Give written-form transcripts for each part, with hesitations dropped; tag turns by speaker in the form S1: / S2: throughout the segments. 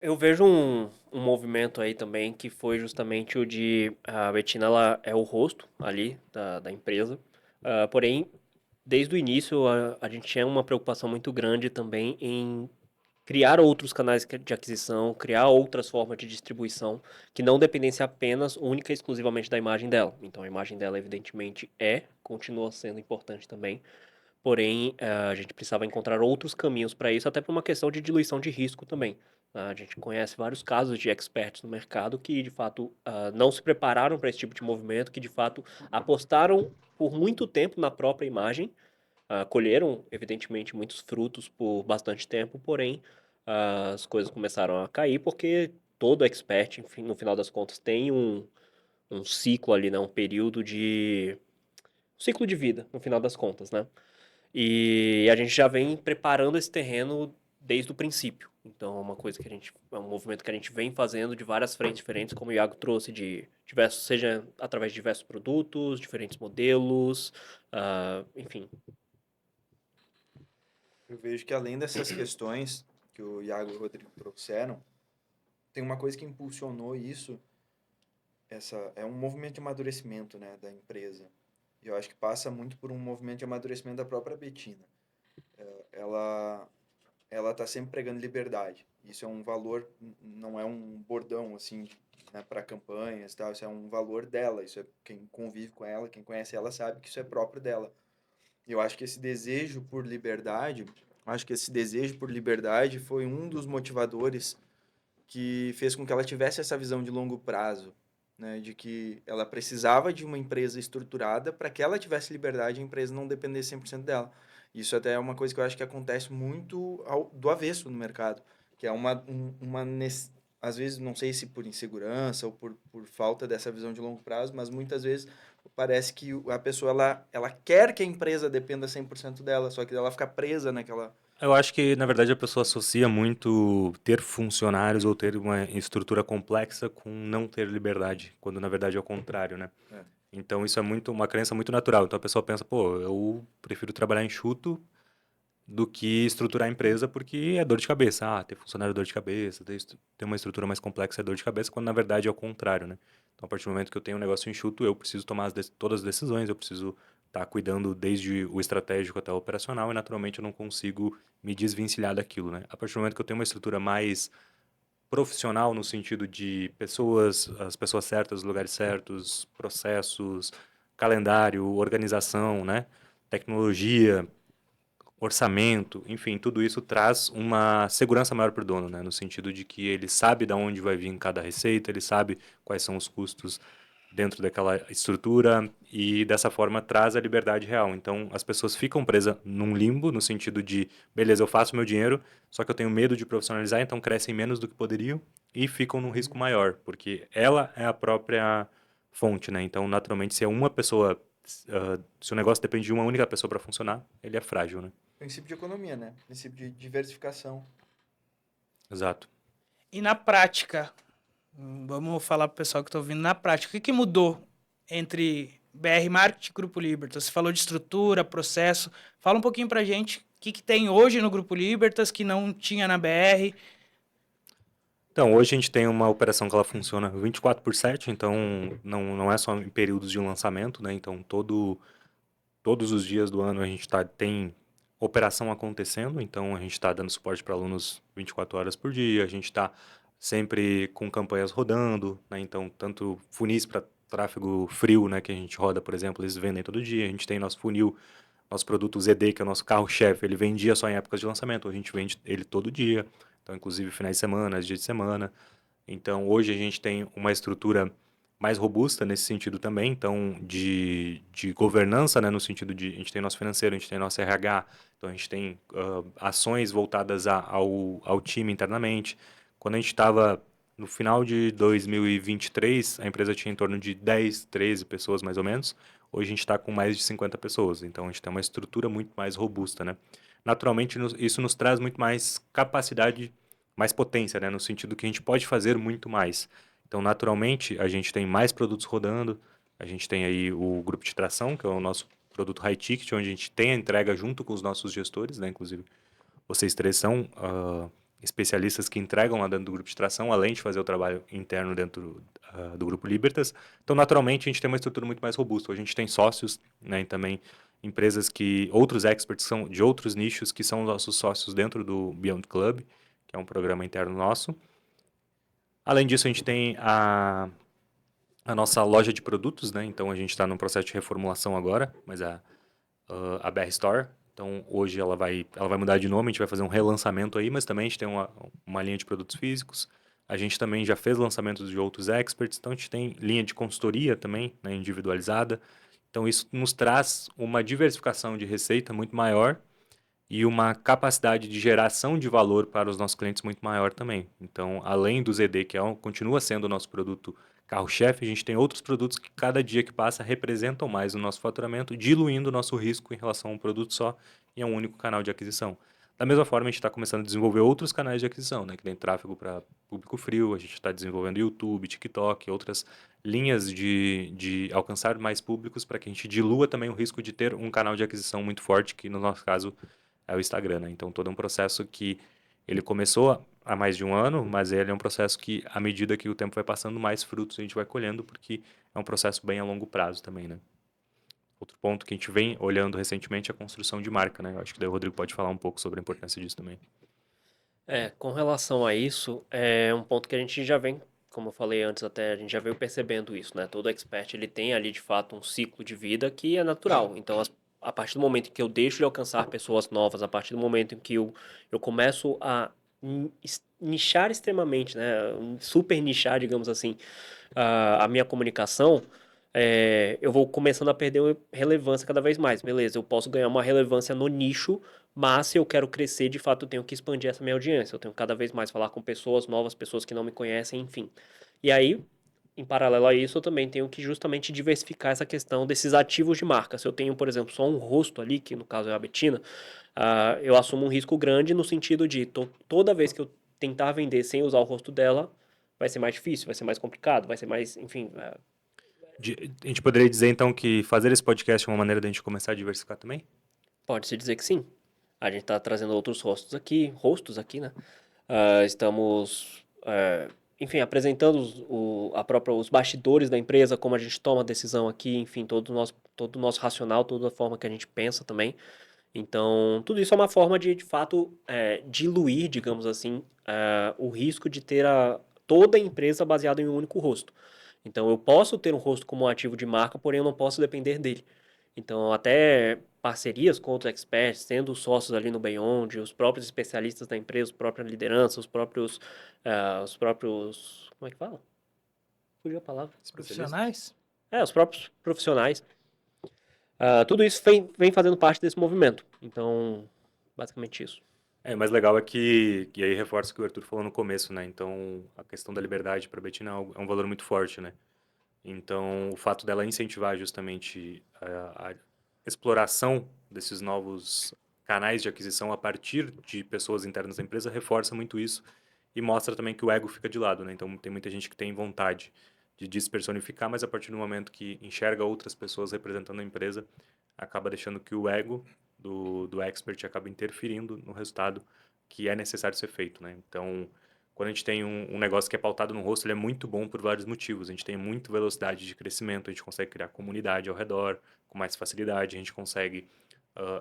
S1: Eu vejo um movimento aí também que foi justamente o de a Betina ela é o rosto ali da empresa. Porém, desde o início a gente tinha uma preocupação muito grande também em criar outros canais de aquisição, criar outras formas de distribuição que não dependessem apenas, única e exclusivamente da imagem dela. Então a imagem dela, evidentemente, continua sendo importante também. Porém, a gente precisava encontrar outros caminhos para isso, até por uma questão de diluição de risco também. A gente conhece vários casos de experts no mercado que, de fato, não se prepararam para esse tipo de movimento, que, de fato, apostaram por muito tempo na própria imagem, colheram, evidentemente, muitos frutos por bastante tempo, porém, as coisas começaram a cair porque todo expert, enfim, no final das contas, tem um ciclo ali, né? Um período de... um ciclo de vida, no final das contas, né? E a gente já vem preparando esse terreno desde o princípio. Então, é uma coisa que a gente, é um movimento que a gente vem fazendo de várias frentes diferentes, como o Iago trouxe, de diversos, seja através de diversos produtos, diferentes modelos, enfim.
S2: Eu vejo que além dessas questões que o Iago e o Rodrigo trouxeram, tem uma coisa que impulsionou isso, essa é um movimento de amadurecimento, né, da empresa. E eu acho que passa muito por um movimento de amadurecimento da própria Betina. Ela ela está sempre pregando liberdade. Isso é um valor, não é um bordão assim, né, para campanhas, tal. Isso é um valor dela. Isso é quem convive com ela, quem conhece ela sabe que isso é próprio dela. E eu acho que esse desejo por liberdade, acho que esse desejo por liberdade foi um dos motivadores que fez com que ela tivesse essa visão de longo prazo, né, de que ela precisava de uma empresa estruturada para que ela tivesse liberdade e a empresa não dependesse 100% dela. Isso até é uma coisa que eu acho que acontece muito do avesso no mercado, que é às vezes, não sei se por insegurança ou por falta dessa visão de longo prazo, mas muitas vezes parece que a pessoa ela quer que a empresa dependa 100% dela, só que ela fica presa naquela...
S3: Eu acho que, na verdade, a pessoa associa muito ter funcionários ou ter uma estrutura complexa com não ter liberdade, quando na verdade é o contrário, né?
S2: É.
S3: Então isso é muito uma crença muito natural. Então a pessoa pensa, pô, eu prefiro trabalhar enxuto do que estruturar a empresa porque é dor de cabeça. Ah, ter funcionário é dor de cabeça, ter uma estrutura mais complexa é dor de cabeça, quando na verdade é o contrário, né? Então, a partir do momento que eu tenho um negócio enxuto, eu preciso tomar todas as decisões, eu preciso estar cuidando desde o estratégico até o operacional e, naturalmente, eu não consigo me desvencilhar daquilo, né? A partir do momento que eu tenho uma estrutura mais profissional no sentido de pessoas, as pessoas certas, os lugares certos, processos, calendário, organização, né? Tecnologia, orçamento, enfim, tudo isso traz uma segurança maior para o dono, né? No sentido de que ele sabe de onde vai vir cada receita, ele sabe quais são os custos dentro daquela estrutura e dessa forma traz a liberdade real. Então as pessoas ficam presas num limbo no sentido de, beleza, eu faço meu dinheiro, só que eu tenho medo de profissionalizar, então crescem menos do que poderiam e ficam num risco maior, porque ela é a própria fonte, né? Então, naturalmente, se é uma pessoa, se o negócio depende de uma única pessoa para funcionar, ele é frágil, né?
S2: Princípio de economia, né? Princípio de diversificação.
S3: Exato.
S4: E na prática, vamos falar para o pessoal que está ouvindo, na prática, o que, que mudou entre BR Marketing e Grupo Libertas? Você falou de estrutura, processo. Fala um pouquinho para a gente o que, que tem hoje no Grupo Libertas que não tinha na BR.
S3: Então, hoje a gente tem uma operação que ela funciona 24/7, então não é só em períodos de lançamento, né? Então, todos os dias do ano a gente tem operação acontecendo, então a gente está dando suporte para alunos 24 horas por dia, a gente está sempre com campanhas rodando, né? Então, tanto funis para tráfego frio, né, que a gente roda, por exemplo, eles vendem todo dia, a gente tem nosso funil, nosso produto ZD, que é o nosso carro-chefe, ele vendia só em épocas de lançamento, a gente vende ele todo dia, então inclusive finais de semana, dias de semana. Então, hoje a gente tem uma estrutura mais robusta nesse sentido também, então de governança, né, no sentido de a gente tem nosso financeiro, a gente tem nosso RH, então a gente tem ações voltadas ao time internamente. Quando a gente estava no final de 2023, a empresa tinha em torno de 10, 13 pessoas mais ou menos. Hoje a gente está com mais de 50 pessoas, então a gente tem uma estrutura muito mais robusta, né? Naturalmente, isso nos traz muito mais capacidade, mais potência, né? No sentido que a gente pode fazer muito mais. Então, naturalmente, a gente tem mais produtos rodando, a gente tem aí o grupo de tração, que é o nosso produto high ticket, onde a gente tem a entrega junto com os nossos gestores, né? Inclusive, vocês três são especialistas que entregam lá dentro do grupo de tração, além de fazer o trabalho interno dentro do grupo Libertas. Então, naturalmente, a gente tem uma estrutura muito mais robusta. A gente tem sócios, né, e também empresas outros experts são de outros nichos que são nossos sócios dentro do Beyond Club, que é um programa interno nosso. Além disso, a gente tem a nossa loja de produtos, né? Então, a gente está num processo de reformulação agora, mas a BR Store. Então, hoje ela vai mudar de nome, a gente vai fazer um relançamento aí, mas também a gente tem uma linha de produtos físicos. A gente também já fez lançamentos de outros experts, então a gente tem linha de consultoria também, né, individualizada. Então, isso nos traz uma diversificação de receita muito maior e uma capacidade de geração de valor para os nossos clientes muito maior também. Então, além do ZD, que continua sendo o nosso produto carro-chefe, a gente tem outros produtos que cada dia que passa representam mais o nosso faturamento, diluindo o nosso risco em relação a um produto só e a um único canal de aquisição. Da mesma forma, a gente está começando a desenvolver outros canais de aquisição, né, que tem tráfego para público frio, a gente está desenvolvendo YouTube, TikTok, outras linhas de alcançar mais públicos para que a gente dilua também o risco de ter um canal de aquisição muito forte, que no nosso caso é o Instagram, né? Então, todo um processo que ele começou há mais de um ano, mas ele é um processo que, à medida que o tempo vai passando, mais frutos a gente vai colhendo, porque é um processo bem a longo prazo também, né? Outro ponto que a gente vem olhando recentemente é a construção de marca, né? Eu acho que daí o Rodrigo pode falar um pouco sobre a importância disso também.
S1: Com relação a isso, é um ponto que a gente já vem, como eu falei antes até, a gente já veio percebendo isso, né? Todo expert, ele tem ali, de fato, um ciclo de vida que é natural. Então, a partir do momento em que eu deixo de alcançar pessoas novas, a partir do momento em que eu começo a nichar extremamente, né? Super nichar, digamos assim, a minha comunicação, eu vou começando a perder relevância cada vez mais. Beleza, eu posso ganhar uma relevância no nicho, mas se eu quero crescer, de fato, eu tenho que expandir essa minha audiência. Eu tenho cada vez mais falar com pessoas novas, pessoas que não me conhecem, enfim. E aí, em paralelo a isso, eu também tenho que justamente diversificar essa questão desses ativos de marca. Se eu tenho, por exemplo, só um rosto ali, que no caso é a Betina, eu assumo um risco grande no sentido de toda vez que eu tentar vender sem usar o rosto dela, vai ser mais difícil, vai ser mais complicado, vai ser mais, enfim.
S3: A gente poderia dizer, então, que fazer esse podcast é uma maneira da gente começar a diversificar também?
S1: Pode-se dizer que sim. A gente está trazendo outros rostos aqui, né? Estamos, enfim, apresentando os bastidores da empresa, como a gente toma a decisão aqui, enfim, todo o nosso racional, toda a forma que a gente pensa também. Então, tudo isso é uma forma de fato, diluir, digamos assim, o risco de ter toda a empresa baseada em um único rosto. Então, eu posso ter um rosto como um ativo de marca, porém eu não posso depender dele. Então, até parcerias com outros experts, tendo sócios ali no Beyond, os próprios especialistas da empresa, a própria liderança, os próprios, como é que fala? Fugiu a palavra.
S4: Profissionais?
S1: Os próprios profissionais. Tudo isso vem fazendo parte desse movimento. Então, basicamente isso.
S3: O mais legal é e aí reforça o que o Arthur falou no começo, né? Então, a questão da liberdade para a Betina é um valor muito forte, né? Então, o fato dela incentivar justamente a exploração desses novos canais de aquisição a partir de pessoas internas da empresa reforça muito isso e mostra também que o ego fica de lado, né? Então, tem muita gente que tem vontade de despersonificar, mas a partir do momento que enxerga outras pessoas representando a empresa, acaba deixando que o ego do expert acaba interferindo no resultado que é necessário ser feito, né? Então, quando a gente tem um negócio que é pautado no rosto, ele é muito bom por vários motivos. A gente tem muita velocidade de crescimento, a gente consegue criar comunidade ao redor com mais facilidade, a gente consegue,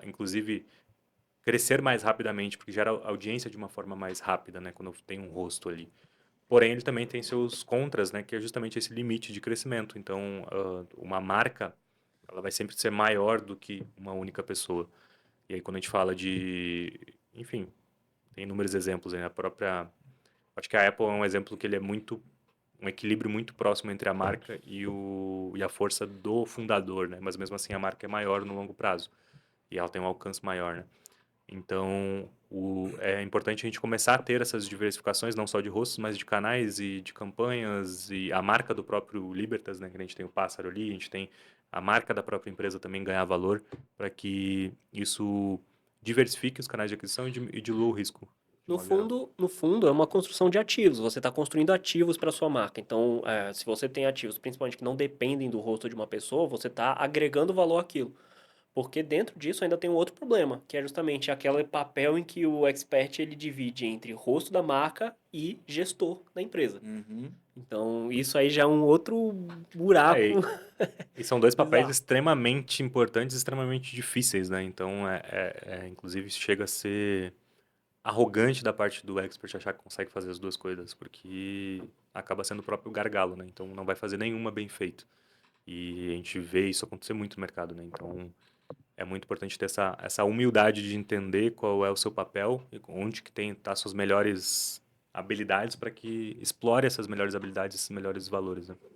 S3: inclusive, crescer mais rapidamente, porque gera audiência de uma forma mais rápida, né? Quando tem um rosto ali. Porém, ele também tem seus contras, né? Que é justamente esse limite de crescimento. Então, uma marca, ela vai sempre ser maior do que uma única pessoa. E aí, quando a gente fala enfim, tem inúmeros exemplos aí. Acho que a Apple é um exemplo que ele é um equilíbrio muito próximo entre a marca e a força do fundador, né? Mas mesmo assim a marca é maior no longo prazo. E ela tem um alcance maior, né? Então, é importante a gente começar a ter essas diversificações, não só de rostos, mas de canais e de campanhas e a marca do próprio Libertas, né? Que a gente tem o pássaro ali, a gente tem a marca da própria empresa também ganhar valor para que isso diversifique os canais de aquisição e dilua o risco.
S1: No fundo, é uma construção de ativos. Você está construindo ativos para sua marca. Então, se você tem ativos, principalmente que não dependem do rosto de uma pessoa, você está agregando valor àquilo. Porque dentro disso ainda tem um outro problema, que é justamente aquele papel em que o expert ele divide entre rosto da marca e gestor da empresa.
S2: Uhum.
S1: Então, isso aí já é um outro
S3: É,
S1: buraco
S3: e são dois papéis
S1: bizarro.
S3: extremamente importantes, extremamente difíceis, né? Então, inclusive, chega a ser arrogante da parte do expert achar que consegue fazer as duas coisas, porque acaba sendo o próprio gargalo, né? Então, não vai fazer nenhuma bem feito. E a gente vê isso acontecer muito no mercado, né? Então, é muito importante ter essa humildade de entender qual é o seu papel e onde que tem tá suas melhores habilidades para que explore essas melhores habilidades, esses melhores valores, né?